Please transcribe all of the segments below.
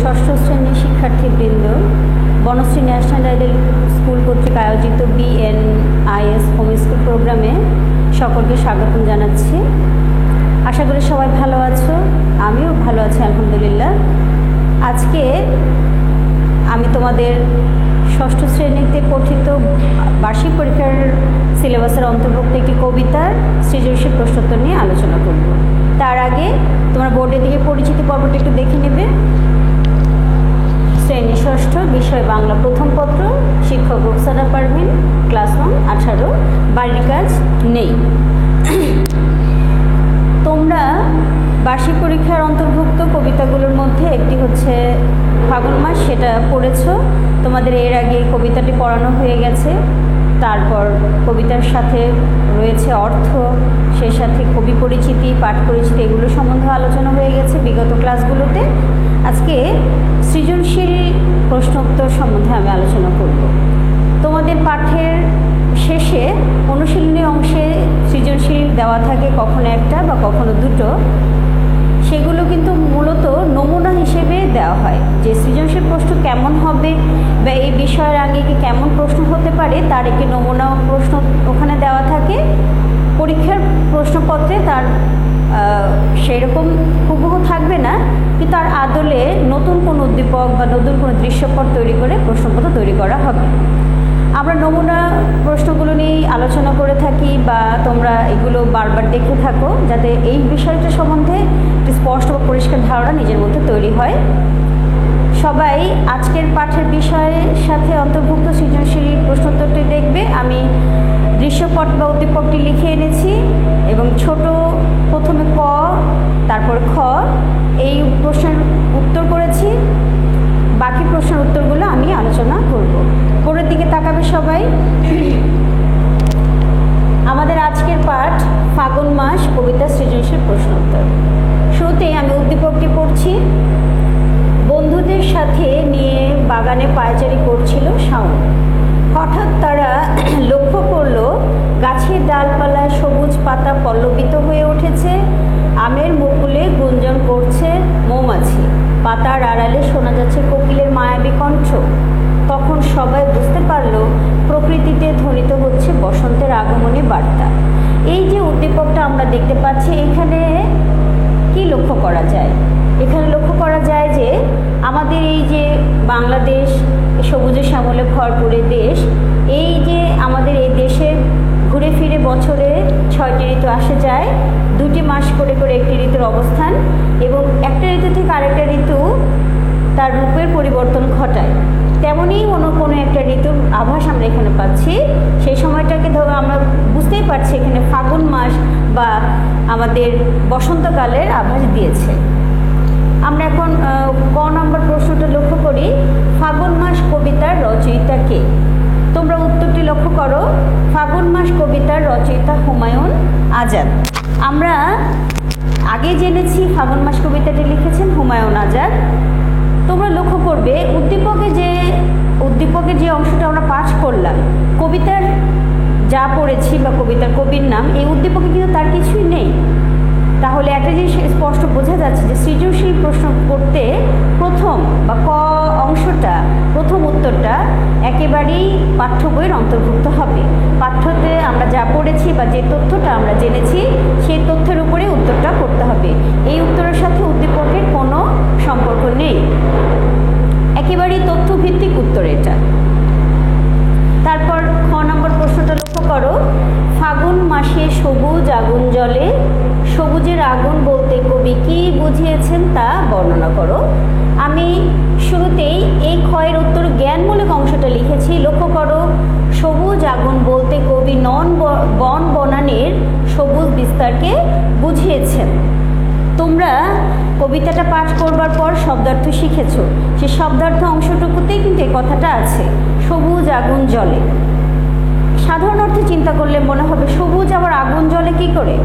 ষষ্ঠ শ্রেণীর শিক্ষার্থীবৃন্দ, বনশ্রী ন্যাশনাল আইডল স্কুল কর্তৃক আয়োজিত BNIS হোম স্কুল প্রোগ্রামে সকলকে স্বাগতম জানাচ্ছি। আশা করি সবাই ভালো আছো, আমিও ভালো আছি আলহামদুলিল্লাহ। আজকে আমি তোমাদের ষষ্ঠ শ্রেণীতে পঠিত বার্ষিক পরীক্ষার সিলেবাসের অন্তর্ভুক্ত একটি কবিতার সৃজনশীল প্রশ্নোত্তর নিয়ে আলোচনা করব। তার আগে তোমরা বোর্ডের দিকে পরিচিতি পর্বটা একটু দেখে নেবে। শ্রেণী ষষ্ঠ, বিষয় বাংলা, প্রথম পত্র, শিক্ষক রুকসানা পারভিন, ক্লাস 18, বাড়ির কাজ নেই। তোমরা বার্ষিক পরীক্ষার অন্তর্ভুক্ত কবিতাগুলোর মধ্যে একটি হচ্ছে ফাগুন মাস, সেটা পড়েছ। তোমাদের এর আগে কবিতাটি পড়ানো হয়ে গেছে। তারপর কবিতার সাথে রয়েছে অর্থ, সেই সাথে কবি পরিচিতি, পাঠ পরিচিতি, এগুলো সম্বন্ধে আলোচনা হয়ে গেছে বিগত ক্লাসগুলোতে। আজকে সৃজনশীল প্রশ্নোত্তর সম্বন্ধে আমি আলোচনা করব। তোমাদের পাঠের শেষে অনুশীলনী অংশে সৃজনশীল দেওয়া থাকে, কখনো একটা বা কখনো দুটো। সেগুলো কিন্তু মূলত নমুনা হিসেবে দেওয়া হয়, যে সৃজনশীল প্রশ্ন কেমন হবে বা এই বিষয়ের আগে কেমন প্রশ্ন হতে পারে তার একটি নমুনা প্রশ্ন ওখানে দেওয়া থাকে। পরীক্ষার প্রশ্নপত্রে তার সেরকম হুবহু থাকবে না, কিন্তু তার আদলে নতুন কোনো উদ্দীপক বা নতুন কোনো দৃশ্যপট তৈরি করে প্রশ্নপত্র তৈরি করা হবে। আমরা নমুনা প্রশ্নগুলো নিয়েই আলোচনা করে থাকি, বা তোমরা এগুলো বারবার দেখে থাকো, যাতে এই বিষয়টা সম্বন্ধে একটি স্পষ্ট ও পরিষ্কার ধারণা নিজের মধ্যে তৈরি হয়। সবাই আজকের পাঠের বিষয়ের সাথে অন্তর্ভুক্ত সৃজনশীল প্রশ্নোত্তরটি দেখবে। আমি দৃশ্যপট বা উদ্দীপকটি লিখে এনেছি এবং ছোট প্রথমে ক, তারপর খ, এই প্রশ্নের উত্তর করেছি। বাকি প্রশ্নের উত্তরগুলো আমি আলোচনা করব। বোর্ডের দিকে তাকাবে সবাই। আমাদের আজকের পাঠ ফাগুন মাস, কবিতা সৃজনশীল প্রশ্নোত্তর। শুরুতেই আমি উদ্দীপকটি পড়ছি। বন্ধুদের সাথে নিয়ে বাগানে পায়চারি করছিল শাওন। হঠাৎ তারা লক্ষ্য করল গাছের ডালপালায় সবুজ পাতা পল্লবিত হয়ে উঠেছে। আমের মুকুলে গুঞ্জন করছে মৌমাছি। পাতার আড়ালে শোনা যাচ্ছে কোকিলের মায়াবী কণ্ঠ। তখন সবাই বুঝতে পারল প্রকৃতিতে ধ্বনিত হচ্ছে বসন্তের আগমনী বার্তা। এই যে উদ্দীপকটা আমরা দেখতে পাচ্ছি, এখানে কি লক্ষ্য করা যায়? এখানে লক্ষ্য করা যায় যে আমাদের এই যে বাংলাদেশ সবুজে শ্যামলে ভরপুরে দেশ, এই যে আমাদের এই দেশে ঘুরে ফিরে বছরে 6টি ঋতু আসে যায়, 2টি মাস করে করে একটি ঋতুর অবস্থান, এবং একটা ঋতু থেকে আরেকটা ঋতু তার রূপের পরিবর্তন ঘটায়। তেমনই কোনো একটা ঋতুর আভাস আমরা এখানে পাচ্ছি। সেই সময়টাকে ধরো আমরা বুঝতেই পারছি এখানে ফাগুন মাস বা আমাদের বসন্তকালের আভাস দিয়েছে। আমরা এখন ক নম্বর প্রশ্নটা লক্ষ্য করি। ফাগুন মাস কবিতার রচয়িতা কে? তোমরা উত্তরটি লক্ষ্য করো। ফাগুন মাস কবিতার রচয়িতা হুমায়ুন আজাদ। আমরা আগে জেনেছি ফাগুন মাস কবিতাটি লিখেছেন হুমায়ুন আজাদ। তোমরা লক্ষ্য করবে উদ্দীপকের যে অংশটা আমরা পাঠ করলাম, কবিতার যা পড়েছি বা কবিতার কবির নাম, এই উদ্দীপকে কিন্তু তার কিছুই নেই। তাহলে একটা জিনিস স্পষ্ট বোঝা যাচ্ছে যে সৃজনশীল প্রশ্ন করতে প্রথম বা ক অংশটা, প্রথম উত্তরটা একেবারেই পাঠ্য বইয়ের অন্তর্ভুক্ত হবে। পাঠ্যতে আমরা যা পড়েছি বা যে তথ্যটা আমরা জেনেছি, সেই তথ্যের উপরে উত্তরটা করতে হবে। এই উত্তরের সাথে উদ্দীপকের কোনো সম্পর্ক নেই, একেবারেই তথ্যভিত্তিক উত্তর এটা। তারপর খ নম্বর প্রশ্নটা লক্ষ্য করো। ফাগুন মাসে সবুজ আগুন জ্বলে, সবুজের আগুন বলতে কবি কি বুঝিয়েছেন তা বর্ণনা করো। আমি শুরুতেই এই ক্ষয়ের উত্তর জ্ঞানমূলক অংশটা লিখেছি। লক্ষ্য করো, সবুজ আগুন বলতে কবি বন বনানীর সবুজ বিস্তারকে বুঝিয়েছেন। তোমরা কবিতাটা পাঠ করবার পর শব্দার্থ শিখেছ, সে শব্দার্থ অংশটুকুতেই কিন্তু এই কথাটা আছে, সবুজ আগুন জ্বলে। সাধারণ অর্থে চিন্তা করলে মনে হবে সবুজ আবার আগুন জ্বলে কি করে?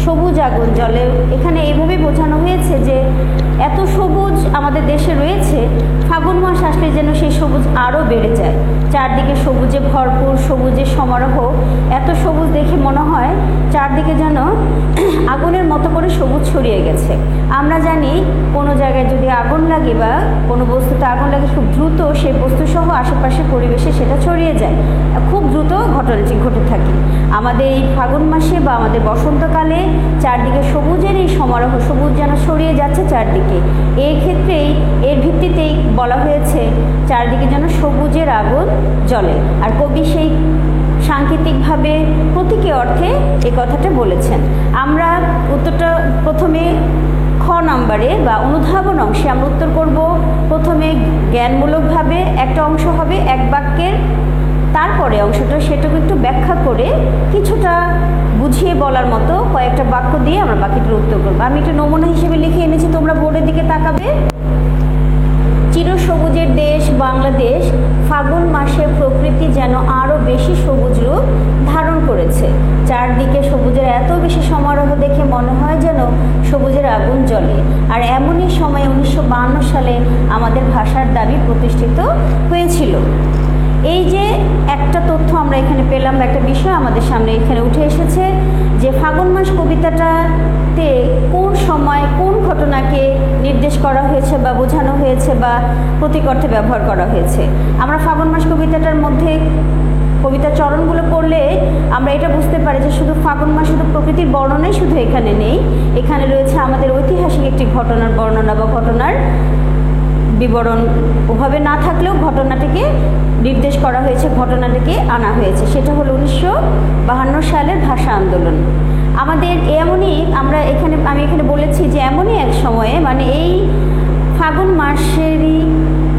সবুজ আগুন জ্বলে এখানে এইভাবে বোঝানো হয়েছে যে এত সবুজ আমাদের দেশে রয়েছে, ফাগুন মাস আসলে যেন সেই সবুজ আরও বেড়ে যায়, চারদিকে সবুজে ভরপুর, সবুজের সমারোহ। এত সবুজ দেখে মনে হয় চারদিকে যেন আগুনের মতো করে সবুজ ছড়িয়ে গেছে। আমরা জানি কোনো জায়গায় যদি আগুন লাগে বা কোনো বস্তুতে আগুন লাগে, খুব দ্রুত সেই বস্তুসহ আশেপাশে পরিবেশে সেটা ছড়িয়ে যায়, খুব দ্রুত ঘটনাটি ঘটে থাকে। আমাদের এই ফাগুন মাসে বা আমাদের বসন্তকালে চারদিকে সবুজের এই সমারোহ, সবুজ যেন ছড়িয়ে যাচ্ছে চারদিকে। এই ক্ষেত্রেই এর ভিত্তিতেই বলা হয়েছে চারদিকে যেন সবুজের আগুন জ্বলে। আর কবি সেই সাংকেতিকভাবে প্রতীকী অর্থে এই কথাটা বলেছেন। আমরা উত্তরটা প্রথমে খ নাম্বারে বা অনুধাবন অংশে আমরা উত্তর করব। প্রথমে জ্ঞানমূলকভাবে একটা অংশ হবে এক বাক্যের, তারপরে অংশটা সেটাকে একটু ব্যাখ্যা করে কিছুটা বুঝিয়ে বলার মতো কয়েকটা বাক্য দিয়ে আমরা বাকিটার উত্তর করবো। আমি একটা নমুনা হিসেবে লিখে এনেছি, তোমরা বোর্ডের দিকে তাকাবে। চিরসবুজের দেশ বাংলাদেশ, ফাগুন মাসে প্রকৃতি যেন আরও বেশি সবুজ রূপ ধারণ করেছে। চারদিকে সবুজের এত বেশি সমারোহ দেখে মনে হয় যেন সবুজের আগুন জ্বলে। আর এমনই সময় 1952 সালে আমাদের ভাষার দাবি প্রতিষ্ঠিত হয়েছিল। এই যে একটা তথ্য আমরা এখানে পেলাম, একটা বিষয় আমাদের সামনে এখানে উঠে এসেছে যে ফাগুন মাস কবিতাটাতে কোন সময় কোন ঘটনাকে নির্দেশ করা হয়েছে বা বোঝানো হয়েছে বা প্রতীক অর্থে ব্যবহার করা হয়েছে। আমরা ফাগুন মাস কবিতাটার মধ্যে কবিতার চরণগুলো পড়লে আমরা এটা বুঝতে পারি যে শুধু ফাগুন মাস শুধু প্রকৃতির বর্ণনাই শুধু এখানে নেই, এখানে রয়েছে আমাদের ঐতিহাসিক একটি ঘটনার বর্ণনা বা ঘটনার বিবরণ। ওভাবে না থাকলেও ঘটনাটিকে নির্দেশ করা হয়েছে, ঘটনাটিকে আনা হয়েছে। সেটা হলো 1952 সালের ভাষা আন্দোলন। আমাদের আমি এখানে বলেছি যে এমনই এক সময়ে, মানে এই ফাগুন মাসেরই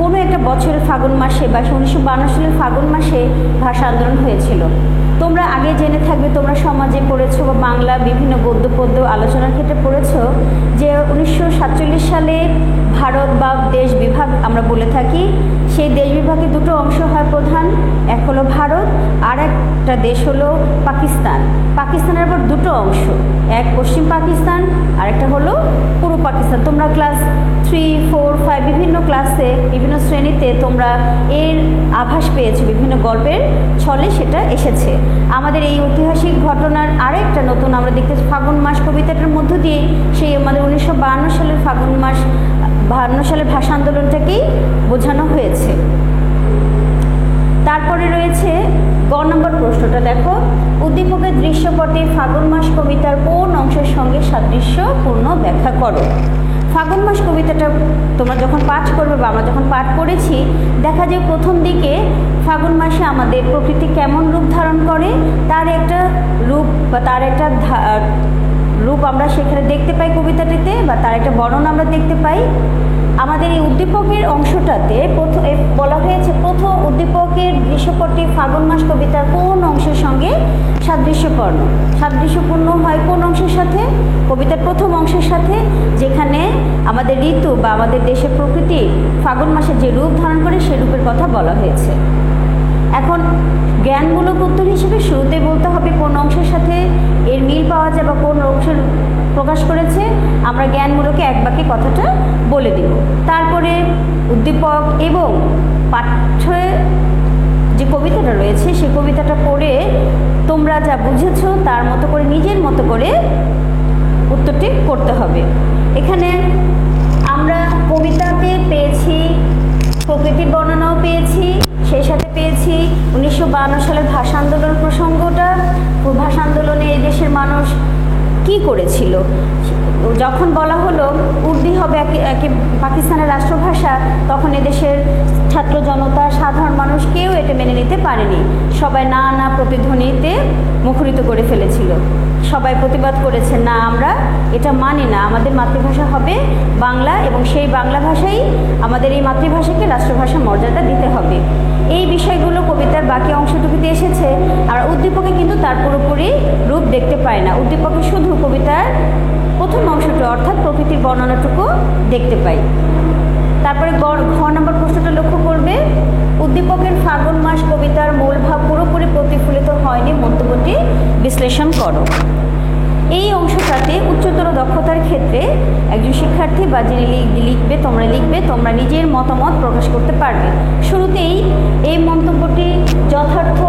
কোনো একটা বছরের ফাগুন মাসে বা 1952 সালের ফাগুন মাসে ভাষা আন্দোলন হয়েছিল। তোমরা আগে জেনে থাকবে, তোমরা সমাজে পড়েছো বা বাংলা বিভিন্ন গদ্য পদ্য আলোচনার ক্ষেত্রে পড়েছো যে 1947 সালে ভারত বা দেশ বিভাগ আমরা বলে থাকি। সেই দেশ বিভাগে দুটো অংশ হয় প্রধান, এক হলো ভারত আর একটা দেশ হলো পাকিস্তান। পাকিস্তানের আবার দুটো অংশ, এক পশ্চিম পাকিস্তান আর একটা হলো পূর্ব পাকিস্তান। তোমরা ক্লাস 3, 4, 5 বিভিন্ন ক্লাসে বিভিন্ন শ্রেণীতে তোমরা এর আভাস পেয়েছো, বিভিন্ন গল্পের ছলে সেটা এসেছে। আমাদের এই ঐতিহাসিক ঘটনার আরেকটা নতুন আমরা দেখতেছি ফাগুন মাস কবিতাটার মধ্য দিয়ে সেই আমাদের 1952 সালের ফাগুন মাস 52 সালের ভাষা আন্দোলনটাকেই বোঝানো হয়েছে। তারপরে রয়েছে গ নম্বর প্রশ্নটা, দেখো উদ্দীপকের দৃশ্যপটে ফাগুন মাস কবিতার কোন অংশের সঙ্গে সাদৃশ্যপূর্ণ ব্যাখ্যা করো। ফাগুন মাস কবিতাটা তোমরা যখন পাঠ করবে বা আমরা যখন পাঠ করেছি, দেখা যায় প্রথম দিকে ফাগুন মাসে আমাদের প্রকৃতি কেমন রূপ ধারণ করে তার একটা রূপ বা তার একটা রূপ আমরা সেখানে দেখতে পাই কবিতাটিতে, বা তার একটা বর্ণনা আমরা দেখতে পাই। আমাদের এই উদ্দীপকের অংশটাতে বলা হয়েছে প্রথম উদ্দীপকের দৃশ্যপটে ফাগুন মাস কবিতার কোন অংশের সঙ্গে সাদৃশ্যপূর্ণ হয় কোন অংশের সাথে? কবিতার প্রথম অংশের সাথে, যেখানে আমাদের ঋতু বা আমাদের দেশের প্রকৃতি ফাগুন মাসে যে রূপ ধারণ করে সে রূপের কথা বলা হয়েছে। এখন জ্ঞানমূলক উত্তর হিসেবে শুরুতে বলতে হবে কোন অংশের সাথে এর মিল পাওয়া যায় বা কোন অংশের প্রকাশ করেছে। আমরা জ্ঞানমূলকে এক বাক্যে কথাটা বলে দেব। তারপরে উদ্দীপক এবং পাঠ্যে যে কবিতাটা রয়েছে সেই কবিতাটা পড়ে তোমরা যা বুঝেছো তার মতো করে নিজের মতো করে উত্তরটি করতে হবে। এখানে আমরা কবিতাতে পেয়েছি প্রকৃতির বর্ণনাও পেয়েছি, সেই সাথে পেয়েছি 1952 সালের ভাষা আন্দোলন প্রসঙ্গটা। ভাষা আন্দোলনে এই দেশের মানুষ কি করেছিল, যখন বলা হলো উর্দু হবে পাকিস্তানের রাষ্ট্রভাষা, তখন এদেশের ছাত্র জনতা সাধারণ মানুষ কেউ এটা মেনে নিতে পারেনি। সবাই না প্রতিধ্বনিতে মুখরিত করে ফেলেছিল। সবাই প্রতিবাদ করেছে, না আমরা এটা মানি না, আমাদের মাতৃভাষা হবে বাংলা এবং সেই বাংলা ভাষাই আমাদের এই মাতৃভাষাকে রাষ্ট্রভাষা মর্যাদা দিতে হবে। এই বিষয়গুলো কবিতার বাকি অংশটুকুতে এসেছে। আর উদ্দীপকে কিন্তু তার পুরোপুরি রূপ দেখতে পায় না। উদ্দীপকে শুধু কবিতার প্রথম অংশটা অর্থাৎ প্রকৃতির বর্ণনাটুকু দেখতে পাই। তারপরে ঘ নম্বর প্রশ্নটা লক্ষ্য করবে, উদ্দীপকের ফাগুন মাস কবিতার মূল ভাব পুরোপুরি প্রতিফলিত হয়নি, মন্তব্যটি বিশ্লেষণ করো। এই অংশটাতে উচ্চতর দক্ষতার ক্ষেত্রে একজন শিক্ষার্থী বা যিনি লিখবে, তোমরা নিজের মতামত প্রকাশ করতে পারবে। শুরুতেই এই মন্তব্যটি যথার্থ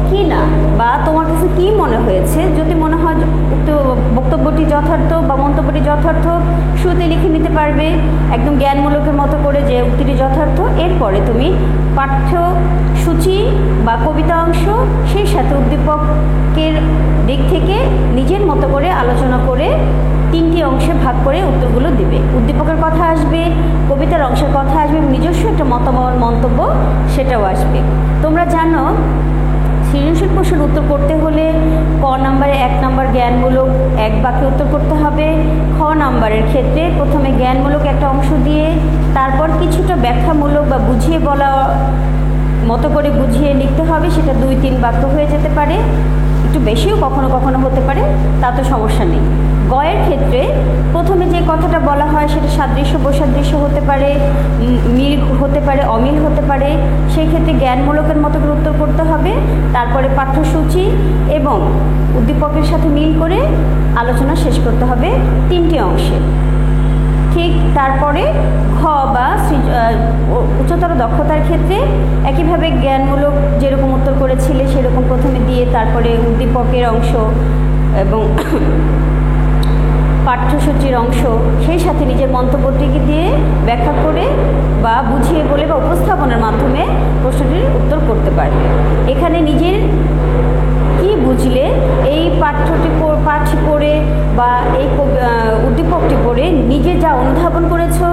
কি না বা তোমার কাছে কী মনে হয়েছে, যদি মনে হয় উক্ত বক্তব্যটি যথার্থ বা মন্তব্যটি যথার্থ, শুরুতে লিখে নিতে পারবে একদম জ্ঞানমূলকের মতো করে যে উক্তিটি যথার্থ। এরপরে তুমি পাঠ্যসূচি বা কবিতা অংশ, সেই সাথে উদ্দীপকের দিক থেকে নিজের মতো করে আলোচনা করে 3টি অংশে ভাগ করে উত্তরগুলো দিবে। উদ্দীপকের কথা আসবে, কবিতার অংশের কথা আসবে, নিজস্ব একটা মন্তব্য সেটাও আসবে। তোমরা জানো সৃজনশীল প্রশ্নের উত্তর করতে হলে ক নাম্বারে 1 নাম্বার জ্ঞানমূলক এক বাক্যে উত্তর করতে হবে। খ নাম্বারের ক্ষেত্রে প্রথমে জ্ঞানমূলক একটা অংশ দিয়ে তারপর কিছুটা ব্যাখ্যামূলক বা বুঝিয়ে বলা মতো করে বুঝিয়ে লিখতে হবে। সেটা 2-3 বাক্য হয়ে যেতে পারে, একটু বেশিও কখনো কখনো হতে পারে, তা তো সমস্যা নেই। গয়ের ক্ষেত্রে প্রথমে যে কথাটা বলা হয় সেটা সাদৃশ্য বৈসাদৃশ্য হতে পারে, মিল হতে পারে, অমিল হতে পারে। সেই ক্ষেত্রে জ্ঞানমূলকের মতো করে উত্তর করতে হবে। তারপরে পাঠ্যসূচি এবং উদ্দীপকের সাথে মিল করে আলোচনা শেষ করতে হবে 3টি অংশে। ঠিক তারপরে খ বা উচ্চতর দক্ষতার ক্ষেত্রে একইভাবে জ্ঞানমূলক যেরকম উত্তর করেছিলে সেরকম প্রথমে দিয়ে তারপরে উদ্দীপকের অংশ এবং পাঠ্যসূচির অংশ, সেই সাথে নিজের মন্তব্যটিকে দিয়ে ব্যাখ্যা করে বা বুঝিয়ে বলে বা উপস্থাপনের মাধ্যমে প্রশ্নটির উত্তর করতে পারবে। এখানে নিজের কি বুঝলে এই পাঠ পড়ে বা এই উদ্দীপকটি পড়ে নিজে যা অনুধাবন করেছো,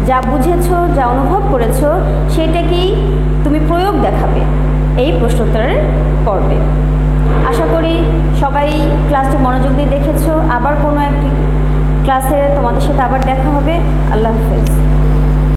যা বুঝেছো, যা অনুভব করেছো, সেটাকেই তুমি প্রয়োগ দেখাবে এই প্রশ্নোত্তরের পর্বে। আশা করি সবাই ক্লাসটি মনোযোগ দিয়ে দেখেছো। আবার কোনো একটি ক্লাসে তোমাদের সাথে আবার দেখা হবে। আল্লাহ হাফেজ।